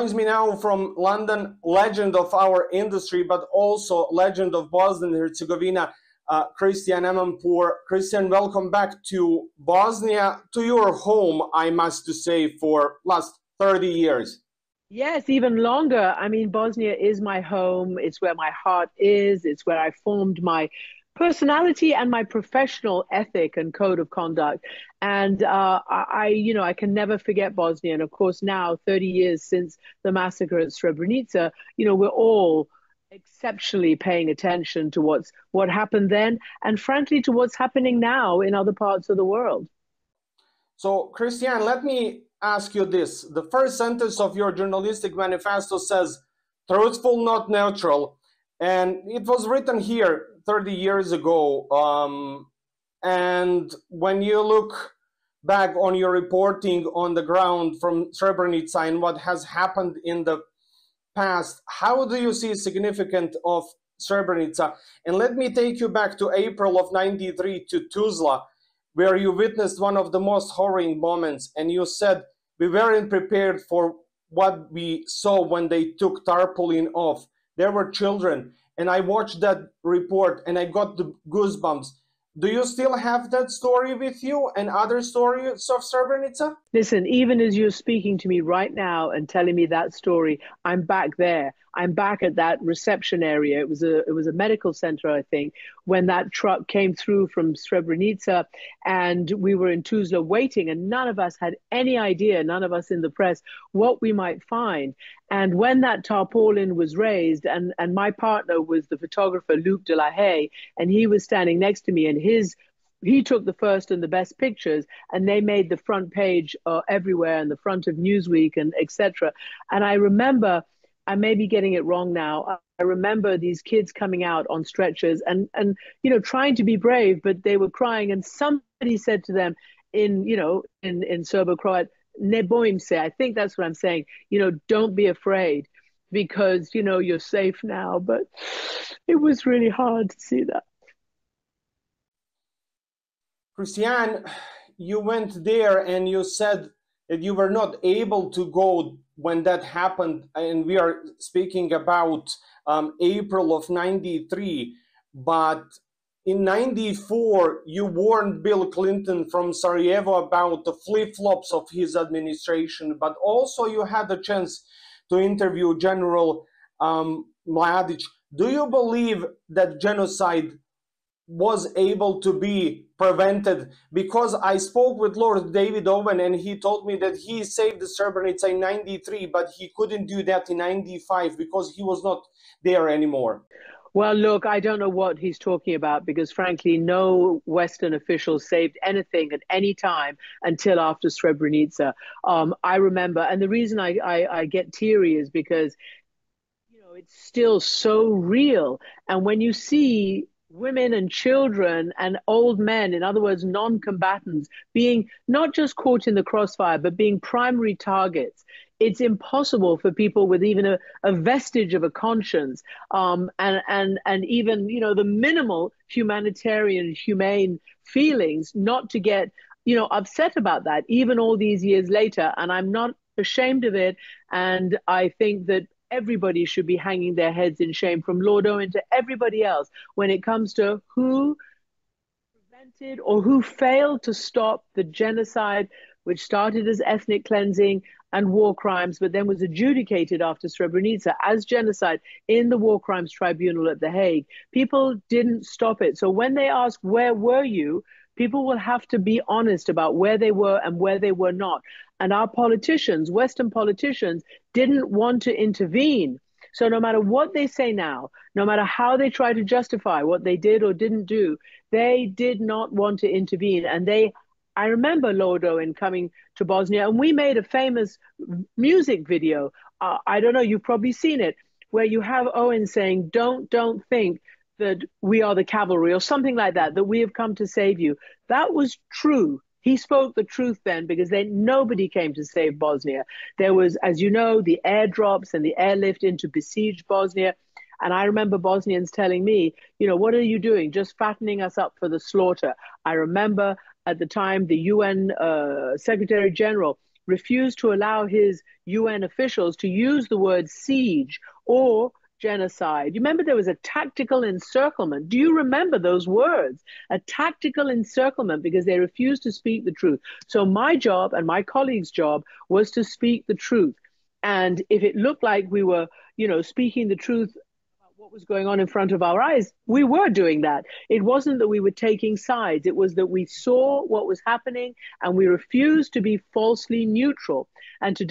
joins me now from London, legend of our industry, but also legend of Bosnia and Herzegovina, Christiane Amanpour. Christiane, welcome back to Bosnia, to your home, I must say, for last 30 years. Yes, even longer. I mean, Bosnia is my home. It's where my heart is. It's where I formed my personality and my professional ethic and code of conduct. And I can never forget Bosnia. And of course, now 30 years since the massacre at Srebrenica, we're all exceptionally paying attention to what happened then, and frankly, to what's happening now in other parts of the world. So, Christiane, let me ask you this. The first sentence of your journalistic manifesto says, truthful, not neutral. And it was written here 30 years ago. And when you look back on your reporting on the ground from Srebrenica and what has happened in the past, how do you see significance of Srebrenica? And let me take you back to April of '93 to Tuzla, where you witnessed one of the most horrifying moments, and you said, we weren't prepared for what we saw when they took tarpaulin off. There were children, and I watched that report and I got the goosebumps. Do you still have that story with you and other stories of Srebrenica? Listen, even as you're speaking to me right now and telling me that story, I'm back there. I'm back at that reception area. It was a medical center, I think, when that truck came through from Srebrenica, and we were in Tuzla waiting, and none of us had any idea, none of us in the press, what we might find. And when that tarpaulin was raised, and my partner was the photographer, Luc de la Haye, and he was standing next to me, and he took the first and the best pictures, and they made the front page everywhere, and the front of Newsweek, and etc. And I remember, I may be getting it wrong now, I remember these kids coming out on stretchers and trying to be brave, but they were crying, and somebody said to them in Serbo-Croat, ne bojim se, I think that's what I'm saying, don't be afraid, because you're safe now. But it was really hard to see that. Christiane, you went there and you said that you were not able to go when that happened, and we are speaking about April of '93, but in '94 you warned Bill Clinton from Sarajevo about the flip-flops of his administration, but also you had the chance to interview General Mladic. Do you believe that genocide was able to be prevented? Because I spoke with Lord David Owen, and he told me that he saved the Srebrenica in '93, but he couldn't do that in '95 because he was not there anymore. Well, look, I don't know what he's talking about, because frankly, no Western official saved anything at any time until after Srebrenica. I remember, and the reason I get teary is because it's still so real. And when you see women and children and old men, in other words, non-combatants, being not just caught in the crossfire, but being primary targets, it's impossible for people with even a vestige of a conscience and even, the minimal humanitarian, humane feelings not to get, upset about that, even all these years later. And I'm not ashamed of it. And I think that everybody should be hanging their heads in shame, from Lord Owen to everybody else, when it comes to who prevented or who failed to stop the genocide, which started as ethnic cleansing and war crimes, but then was adjudicated after Srebrenica as genocide in the War Crimes Tribunal at The Hague. People didn't stop it. So when they ask, where were you? People will have to be honest about where they were and where they were not. And our politicians, Western politicians, didn't want to intervene. So no matter what they say now, no matter how they try to justify what they did or didn't do, they did not want to intervene. And I remember Lord Owen coming to Bosnia, and we made a famous music video. I don't know, you've probably seen it, where you have Owen saying, don't think that we are the cavalry, or something like that we have come to save you. That was true. He spoke the truth then, because then nobody came to save Bosnia. There was, as you know, the airdrops and the airlift into besieged Bosnia. And I remember Bosnians telling me, what are you doing? Just fattening us up for the slaughter. I remember at the time the UN Secretary General refused to allow his UN officials to use the word siege or genocide. You remember there was a tactical encirclement. Do you remember those words? A tactical encirclement, because they refused to speak the truth. So my job and my colleagues' job was to speak the truth. And if it looked like we were, speaking the truth about what was going on in front of our eyes, we were doing that. It wasn't that we were taking sides. It was that we saw what was happening and we refused to be falsely neutral and to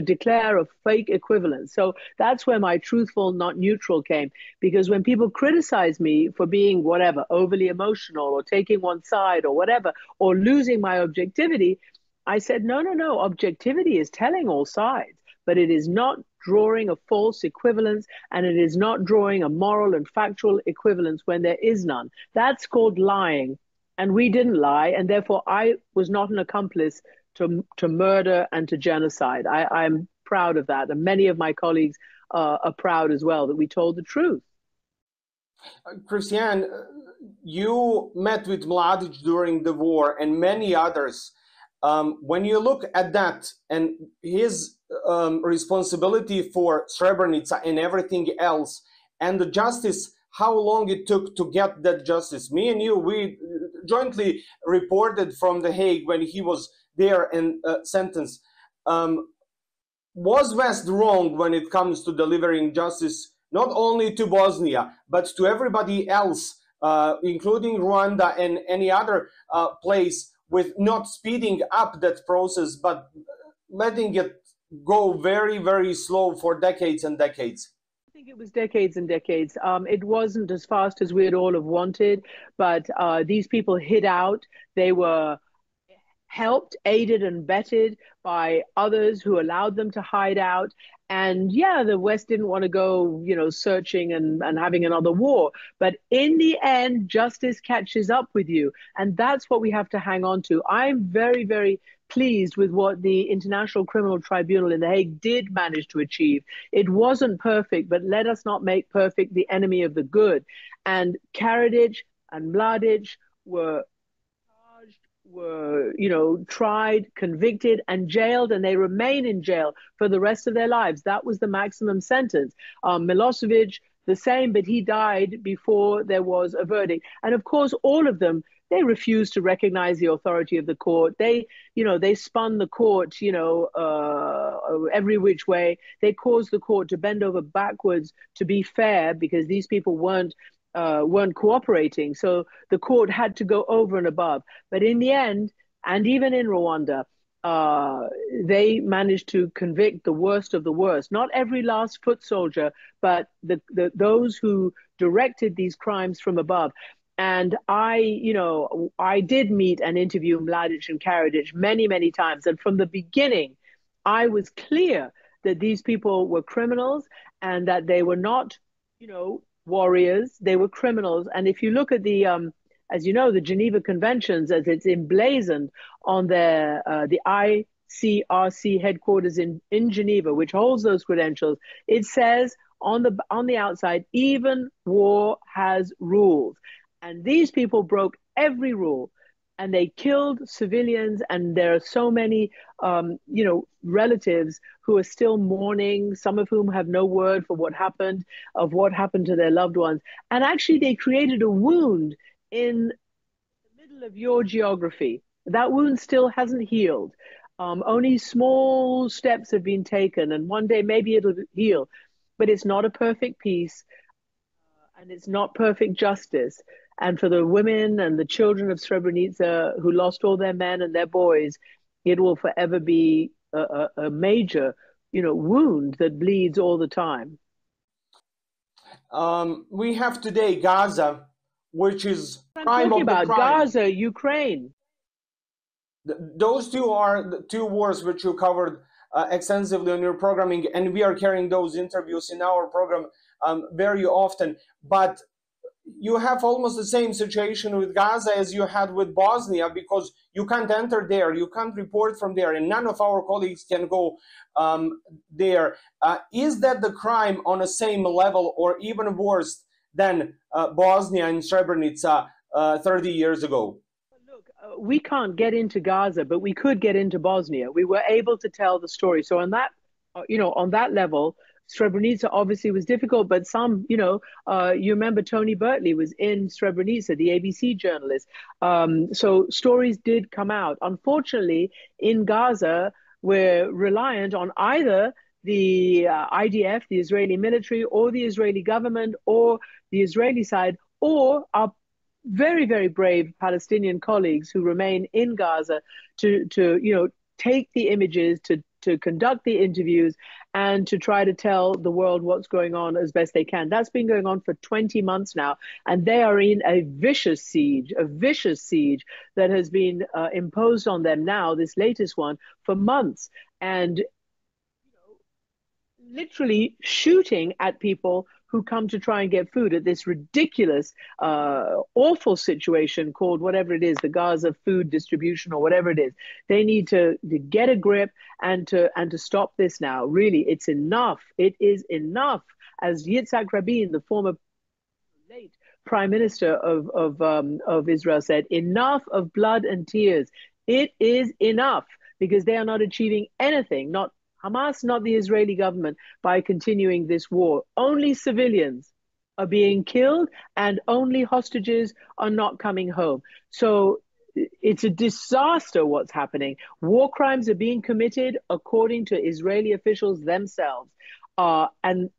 declare a fake equivalence. So that's where my truthful, not neutral came. Because when people criticize me for being whatever, overly emotional or taking one side or whatever, or losing my objectivity, I said, no, objectivity is telling all sides, but it is not drawing a false equivalence, and it is not drawing a moral and factual equivalence when there is none. That's called lying, and we didn't lie, and therefore I was not an accomplice to murder and to genocide. I'm proud of that, and many of my colleagues are proud as well that we told the truth. Christiane, you met with Mladic during the war and many others. When you look at that and his responsibility for Srebrenica and everything else, and the justice, how long it took to get that justice. Me and you, we jointly reported from The Hague when he was there and sentenced. Was West wrong when it comes to delivering justice, not only to Bosnia, but to everybody else, including Rwanda and any other place, with not speeding up that process, but letting it go very, very slow for decades and decades? I think it was decades and decades. It wasn't as fast as we'd all have wanted, but these people hid out. They were helped, aided, and abetted by others who allowed them to hide out. And yeah, the West didn't want to go, searching and having another war. But in the end, justice catches up with you. And that's what we have to hang on to. I'm very, very pleased with what the International Criminal Tribunal in The Hague did manage to achieve. It wasn't perfect, but let us not make perfect the enemy of the good. And Karadzic and Mladic were tried, convicted, and jailed, and they remain in jail for the rest of their lives. That was the maximum sentence. Milosevic, the same, but he died before there was a verdict. And of course, all of them, they refused to recognize the authority of the court. They spun the court, every which way. They caused the court to bend over backwards to be fair, because these people weren't cooperating. So the court had to go over and above. But in the end, and even in Rwanda, they managed to convict the worst of the worst. Not every last foot soldier, but those who directed these crimes from above. And I did meet and interview Mladic and Karadzic many, many times. And from the beginning, I was clear that these people were criminals and that they were not, warriors. They were criminals. And if you look at the, as you know, the Geneva Conventions, as it's emblazoned on the ICRC headquarters in Geneva, which holds those credentials, it says on the outside, even war has rules. And these people broke every rule, and they killed civilians. And there are so many, relatives who are still mourning, some of whom have no word for what happened to their loved ones. And actually, they created a wound in the middle of your geography. That wound still hasn't healed. Only small steps have been taken, and one day maybe it'll heal. But it's not a perfect peace, and it's not perfect justice. And for the women and the children of Srebrenica who lost all their men and their boys, it will forever be a major, wound that bleeds all the time. We have today Gaza, which is I'm talking about Gaza, Ukraine. Those two are the two wars which you covered extensively on your programming, and we are carrying those interviews in our program very often. But you have almost the same situation with Gaza as you had with Bosnia, because you can't enter there, you can't report from there, and none of our colleagues can go there. Is that the crime on the same level or even worse than Bosnia and Srebrenica 30 years ago? Look, we can't get into Gaza, but we could get into Bosnia. We were able to tell the story. So on that, on that level, Srebrenica obviously was difficult, but some, you remember Tony Bertley was in Srebrenica, the ABC journalist. So stories did come out. Unfortunately, in Gaza, we're reliant on either the IDF, the Israeli military, or the Israeli government, or the Israeli side, or our very, very brave Palestinian colleagues who remain in Gaza to take the images, to conduct the interviews, and to try to tell the world what's going on as best they can. That's been going on for 20 months now, and they are in a vicious siege that has been imposed on them now, this latest one, for months, and literally shooting at people who come to try and get food at this ridiculous, awful situation called whatever it is, the Gaza food distribution or whatever it is. They need to get a grip and to stop this now. Really, it's enough. It is enough. As Yitzhak Rabin, the former late prime minister of Israel, said, enough of blood and tears. It is enough, because they are not achieving anything, not Hamas, not the Israeli government, by continuing this war. Only civilians are being killed, and only hostages are not coming home. So it's a disaster what's happening. War crimes are being committed according to Israeli officials themselves. And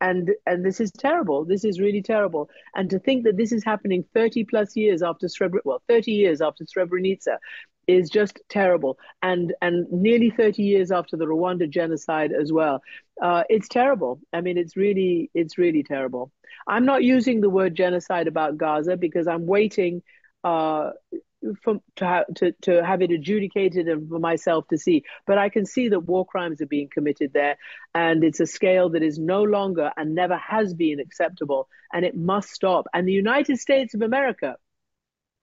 this is terrible. This is really terrible. And to think that this is happening 30 plus years after 30 years after Srebrenica, is just terrible, and nearly 30 years after the Rwanda genocide as well. It's terrible. I mean, it's really terrible. I'm not using the word genocide about Gaza because I'm waiting to have it adjudicated and for myself to see. But I can see that war crimes are being committed there, and it's a scale that is no longer and never has been acceptable, and it must stop. And the United States of America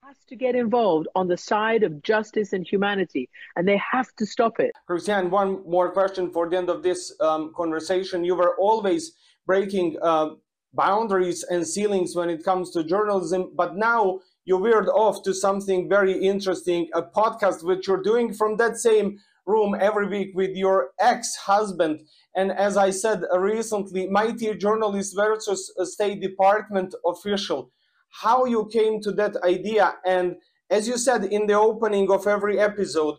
has to get involved on the side of justice and humanity, and they have to stop it. Christiane, one more question for the end of this conversation. You were always breaking boundaries and ceilings when it comes to journalism, but now you veered off to something very interesting, a podcast which you're doing from that same room every week with your ex-husband. And as I said recently, mighty journalist versus a State Department official. How you came to that idea, and as you said in the opening of every episode,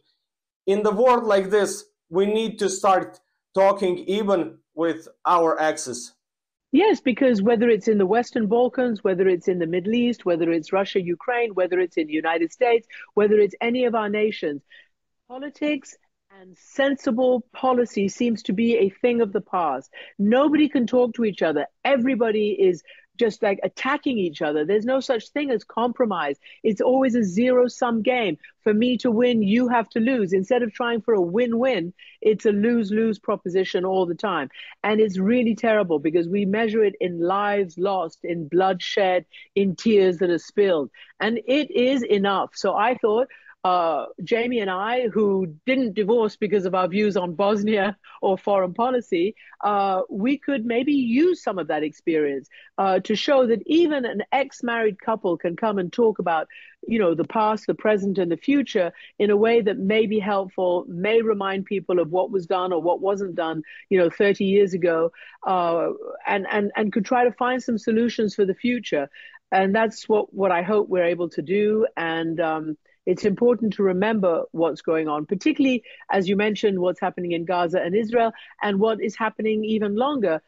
in the world like this, we need to start talking even with our exes. Yes, because whether it's in the Western Balkans, whether it's in the Middle East, whether it's Russia, Ukraine, whether it's in the United States, whether it's any of our nations, politics and sensible policy seems to be a thing of the past. Nobody can talk to each other. Everybody is just like attacking each other. There's no such thing as compromise. It's always a zero-sum game. For me to win, you have to lose. Instead of trying for a win-win, it's a lose-lose proposition all the time. And it's really terrible because we measure it in lives lost, in bloodshed, in tears that are spilled. And it is enough. So I thought, Jamie and I, who didn't divorce because of our views on Bosnia or foreign policy, we could maybe use some of that experience to show that even an ex-married couple can come and talk about, the past, the present, and the future in a way that may be helpful, may remind people of what was done or what wasn't done, 30 years ago, and could try to find some solutions for the future. And that's what I hope we're able to do. And it's important to remember what's going on, particularly, as you mentioned, what's happening in Gaza and Israel, and what is happening even longer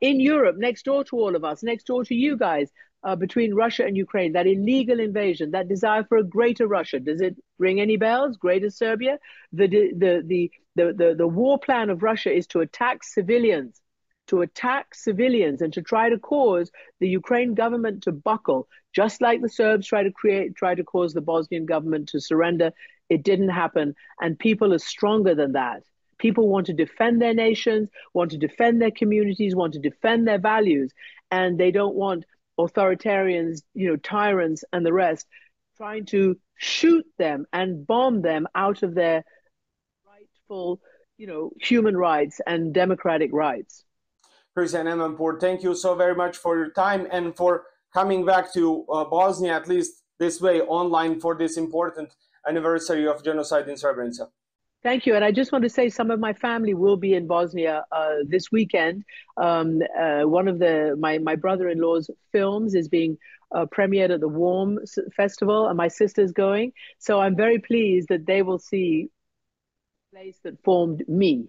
in Europe, next door to all of us, next door to you guys, between Russia and Ukraine, that illegal invasion, that desire for a greater Russia. Does it ring any bells? Greater Serbia? The war plan of Russia is to attack civilians, and to try to cause the Ukraine government to buckle, just like the Serbs tried to cause the Bosnian government to surrender. It didn't happen, and people are stronger than that. People want to defend their nations, want to defend their communities, want to defend their values, and they don't want authoritarians, tyrants and the rest, trying to shoot them and bomb them out of their rightful, human rights and democratic rights. Christiane Amanpour, thank you so very much for your time and for coming back to Bosnia, at least this way, online, for this important anniversary of genocide in Srebrenica. Thank you. And I just want to say some of my family will be in Bosnia this weekend. One of my brother-in-law's films is being premiered at the Warm Festival, and my sister's going. So I'm very pleased that they will see the place that formed me.